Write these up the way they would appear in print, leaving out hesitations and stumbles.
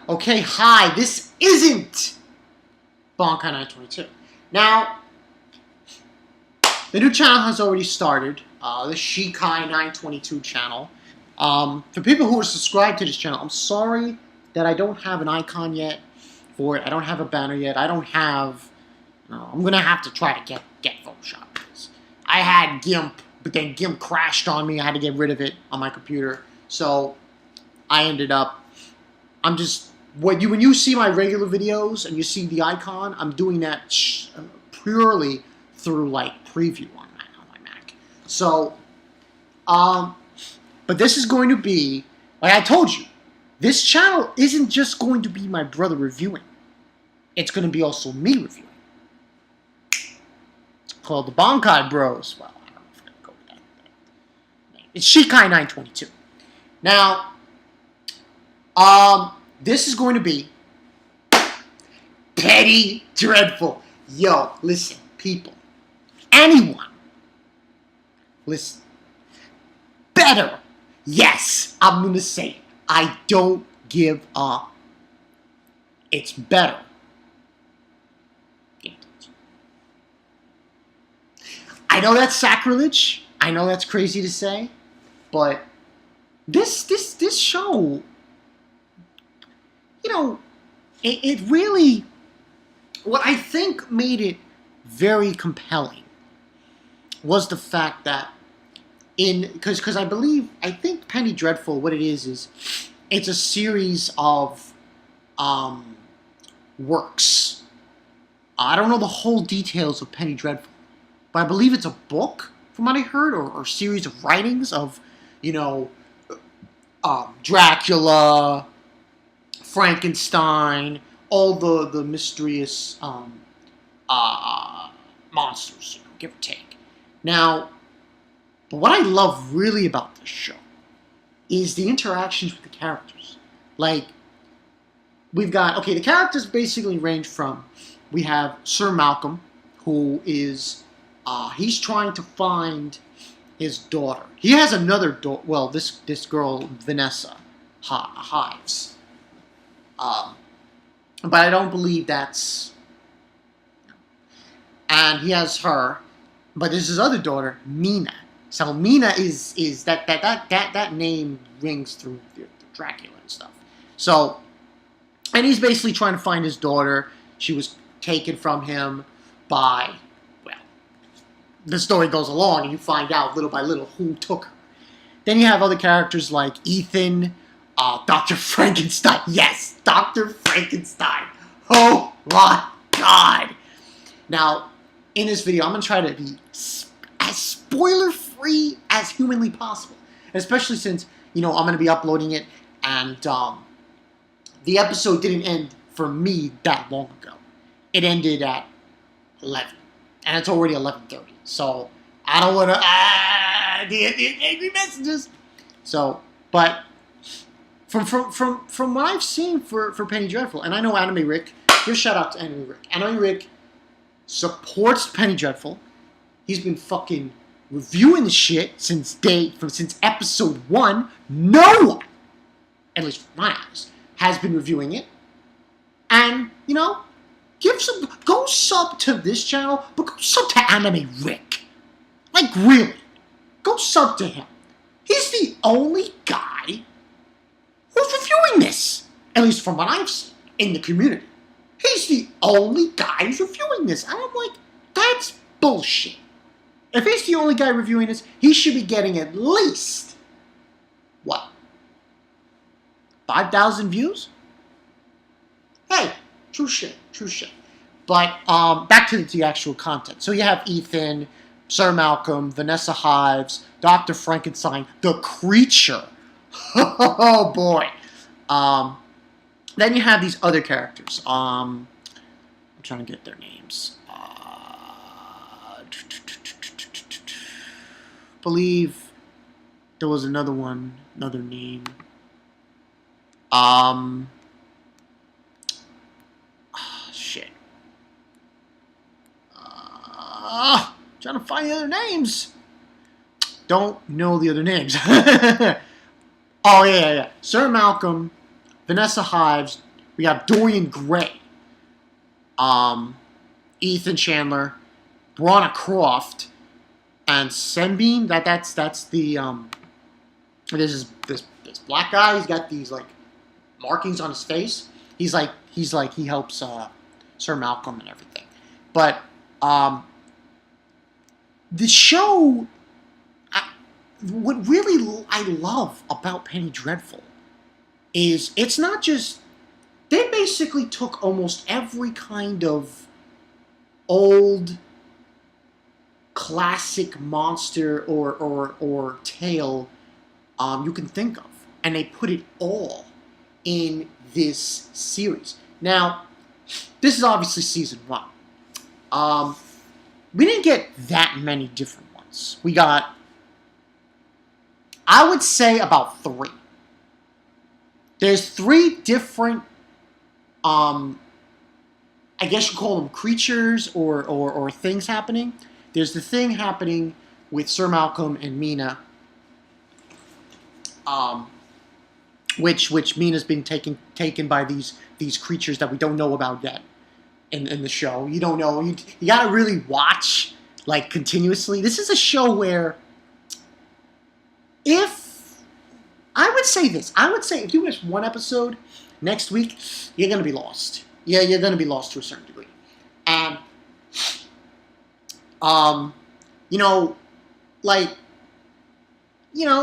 Okay, hi, this isn't Bonkai 922. Now, the new channel has already started, the Shikai 922 channel. For people who are subscribed to this channel, I'm sorry that I don't have an icon yet for it. I don't have a banner yet. I don't have... I'm going to have to try to get Photoshop. I had GIMP, but then GIMP crashed on me. I had to get rid of it on my computer. So, I ended up... I'm just... When you see my regular videos and you see the icon, I'm doing that purely through, like, preview on my Mac. So, but this is going to be, like I told you, this channel isn't just going to be my brother reviewing. It's going to be also me reviewing. It's called the Bonkai Bros. Well, I don't know if I'm going to go with that name. It's Shikai 922. Now, this is going to be Penny Dreadful. Yo, listen, people. Anyone. Listen. Better. Yes, I'm going to say it. I don't give a... It's better. I know that's sacrilege. I know that's crazy to say. But this show... You know, it really, what I think made it very compelling was the fact that because I think Penny Dreadful, what it is it's a series of works. I don't know the whole details of Penny Dreadful, but I believe it's a book, from what I heard, or a series of writings of, Dracula, Frankenstein, all the mysterious monsters, give or take. Now, but what I love really about this show is the interactions with the characters. Like, we've got, the characters basically range from, we have Sir Malcolm, who is, he's trying to find his daughter. He has another daughter, well, this girl, Vanessa Hives. But I don't believe that's... And he has her, but there's his other daughter, Mina. So Mina is that name rings through Dracula and stuff. So, and he's basically trying to find his daughter. She was taken from him by, well, the story goes along and you find out little by little who took her. Then you have other characters like Ethan, Dr. Frankenstein. Yes, Dr. Frankenstein. Oh my God. Now, in this video, I'm going to try to be as spoiler-free as humanly possible. Especially since, I'm going to be uploading it, and the episode didn't end for me that long ago. It ended at 11, and it's already 11:30. So, I don't want to, the angry messages. So, but... From what I've seen for Penny Dreadful, and I know Anime Rick, give a shout out to Anime Rick. Anime Rick supports Penny Dreadful. He's been fucking reviewing the shit since episode 1. No one, at least from my eyes, has been reviewing it. And, go sub to this channel, but go sub to Anime Rick. Like, really. Go sub to him. He's the only guy who's reviewing this, at least from what I've seen in the community. He's the only guy who's reviewing this. And I'm like, that's bullshit. If he's the only guy reviewing this, he should be getting at least, what, 5,000 views? Hey, true shit. But back to the actual content. So you have Ethan, Sir Malcolm, Vanessa Hives, Dr. Frankenstein, the Creature. Oh boy. Then you have these other characters. I'm trying to get their names. Believe there was another name. Shit. Trying to find the other names. Don't know the other names. Oh, yeah. Sir Malcolm, Vanessa Hives, We got Dorian Gray, Ethan Chandler, Brana Croft, and Senbean. That's the this black guy. He's got these like markings on his face. He's like he helps Sir Malcolm and everything. But the show, what really I love about Penny Dreadful is it's not just, they basically took almost every kind of old classic monster or tale you can think of, and they put it all in this series. Now, this is obviously season 1. We didn't get that many different ones. We got, I would say, about 3. There's 3 different, I guess you call them creatures or things happening. There's the thing happening with Sir Malcolm and Mina, which Mina's being taken by these creatures that we don't know about yet in the show. You don't know. You gotta really watch like continuously. This is a show where I would say if you miss one episode next week, you're gonna be lost. Yeah, you're gonna be lost to a certain degree. And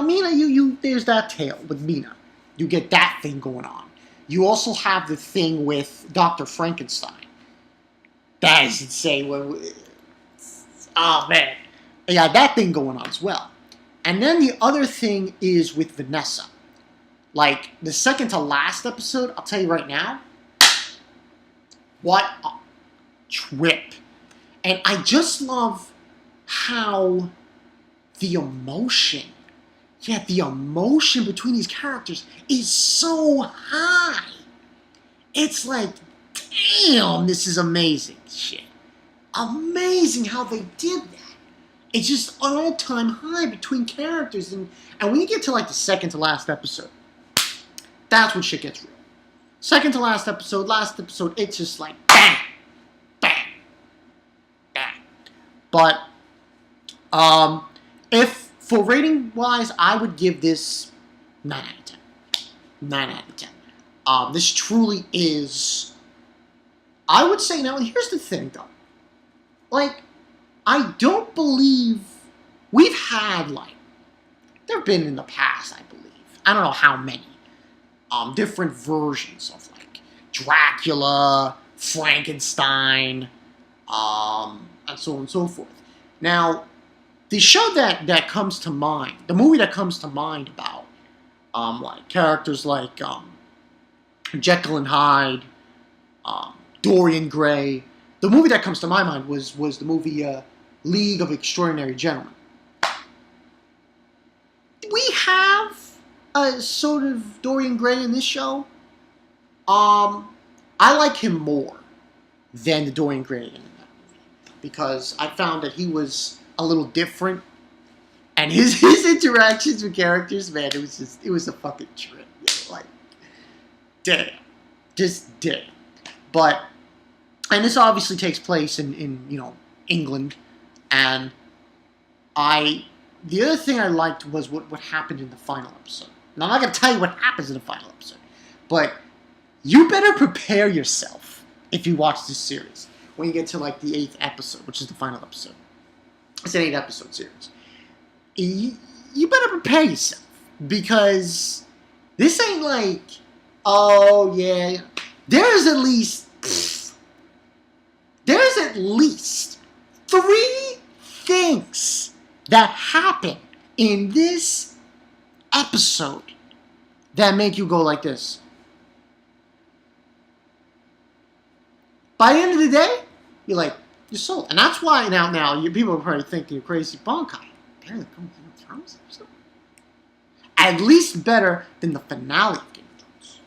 Mina, you there's that tale with Mina. You get that thing going on. You also have the thing with Dr. Frankenstein. That is insane. Oh man, you got that thing going on as well. And then the other thing is with Vanessa. Like, the second to last episode, I'll tell you right now, what a trip. And I just love how the emotion between these characters is so high. It's like, damn, this is amazing shit. Amazing how they did that. It's just an all-time high between characters. And when you get to like the second to last episode, that's when shit gets real. Second to last episode, it's just like bang, bang, bang. But if for rating wise, I would give this 9 out of 10. 9 out of 10. This truly is, I would say, now here's the thing though. Like, I don't believe we've had like, there have been in the past, I believe, I don't know how many, different versions of like Dracula, Frankenstein, and so on and so forth. Now, the show that comes to mind, the movie that comes to mind about like characters like Jekyll and Hyde, Dorian Gray, the movie that comes to my mind was the movie League of Extraordinary Gentlemen. We have a sort of Dorian Gray in this show. I like him more than the Dorian Gray in that movie because I found that he was a little different, and his interactions with characters, man, it was a fucking trip. Like, damn, just damn. But, and this obviously takes place in England, and the other thing I liked was what happened in the final episode. Now, I'm not going to tell you what happens in the final episode, but you better prepare yourself if you watch this series when you get to like the 8th episode, which is the final episode. It's an 8-episode series. You better prepare yourself because this ain't like, oh yeah, there's at least 3 things that happen in this episode that make you go like this. By the end of the day, you're like, you're sold. And that's why now people are probably thinking you're crazy. Bankai. Barely Game of Thrones episode? At least better than the finale of Game of Thrones.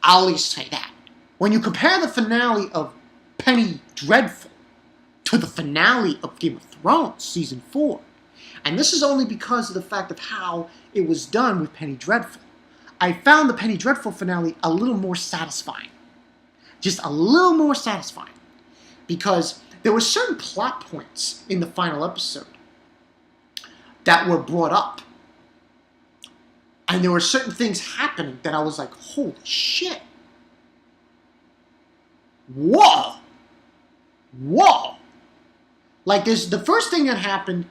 I'll at least say that. When you compare the finale of Penny Dreadful to the finale of Game of Thrones Season 4, and this is only because of the fact of how it was done with Penny Dreadful, I found the Penny Dreadful finale a little more satisfying. just a little more satisfying. Because there were certain plot points in the final episode that were brought up. And there were certain things happening that I was like, holy shit. Whoa. Whoa. Like, there's the first thing that happened,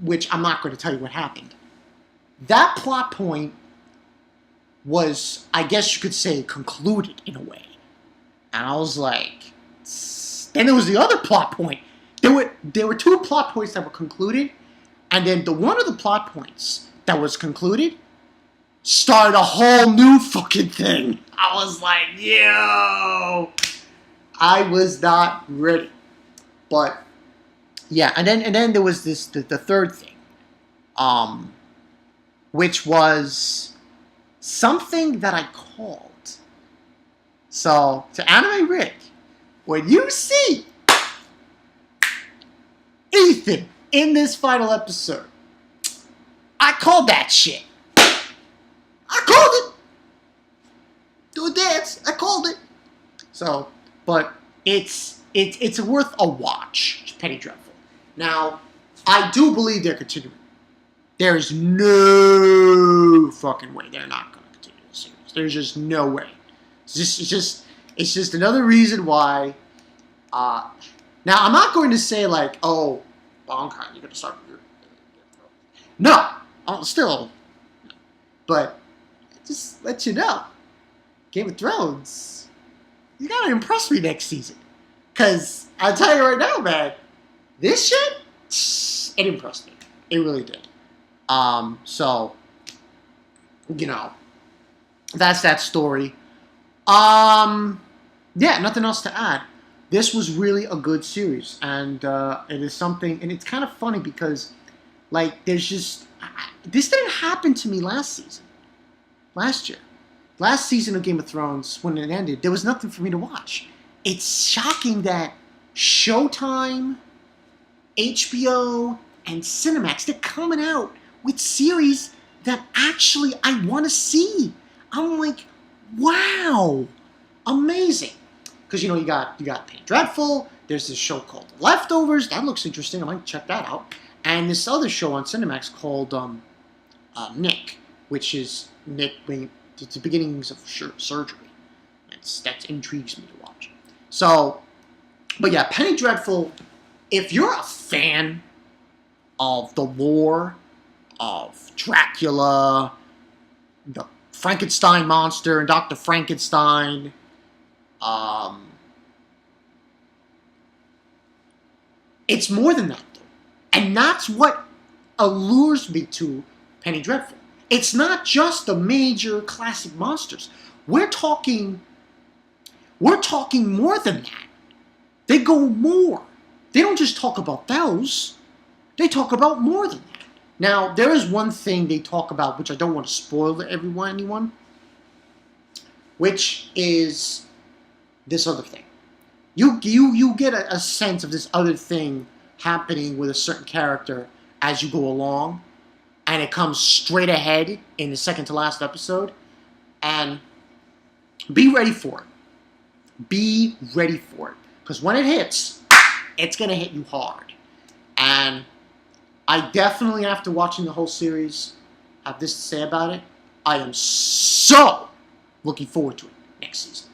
which I'm not going to tell you what happened. That plot point was, I guess you could say, concluded in a way. And I was like... Then there was the other plot point. There were two plot points that were concluded, and then one of the plot points that was concluded started a whole new fucking thing. I was like, yo, I was not ready. But yeah, and then there was the third thing, which was something that I called. So to Anime Rick. When you see Ethan in this final episode, I called that shit. I called it. Do a dance. I called it. So, but it's worth a watch, Penny Dreadful. Now, I do believe they're continuing. There's no fucking way they're not going to continue the series. There's just no way. It's just another reason why. Now, I'm not going to say, like, oh, Bankai, you're going to start with your... No! Still. But, just let you know. Game of Thrones, you got to impress me next season. Because, I'll tell you right now, man, this shit, it impressed me. It really did. So, you know, that's that story. Yeah, nothing else to add. This was really a good series, and it is something, and it's kind of funny because, like, there's just, this didn't happen to me last year. Last season of Game of Thrones, when it ended, there was nothing for me to watch. It's shocking that Showtime, HBO, and Cinemax, they're coming out with series that actually I want to see. I'm like, wow, amazing. Because, you know, you got Penny Dreadful, there's this show called The Leftovers, that looks interesting, I might check that out. And this other show on Cinemax called Nick, which is Nick, it's the beginnings of surgery. That intrigues me to watch. So, but yeah, Penny Dreadful, if you're a fan of the lore of Dracula, the Frankenstein monster, and Dr. Frankenstein, it's more than that, though. And that's what allures me to Penny Dreadful. It's not just the major classic monsters. We're talking more than that. They go more. They don't just talk about those. They talk about more than that. Now, there is one thing they talk about, which I don't want to spoil to anyone, which is this other thing. You get a sense of this other thing happening with a certain character as you go along, and it comes straight ahead in the second to last episode, and be ready for it. Be ready for it. Because when it hits, it's going to hit you hard. And I definitely, after watching the whole series, have this to say about it. I am so looking forward to it next season.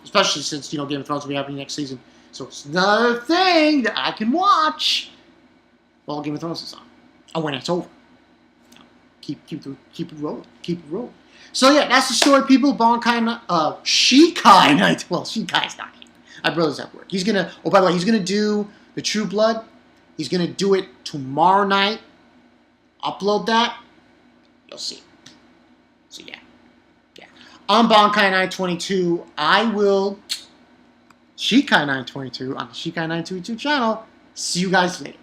Especially since, you know, Game of Thrones will be happening next season. So it's another thing that I can watch while Game of Thrones is on. Or when it's over. Keep it rolling. Keep it rolling. So yeah, that's the story, people. Shikai Night. Well, Shikai's not here. My brother's at work. He's gonna, oh, by the way, he's gonna do the True Blood. He's gonna do it tomorrow night. Upload that. You'll see. So yeah. I'm Bankai922. I will Shikai922 on the Shikai922 channel. See you guys later.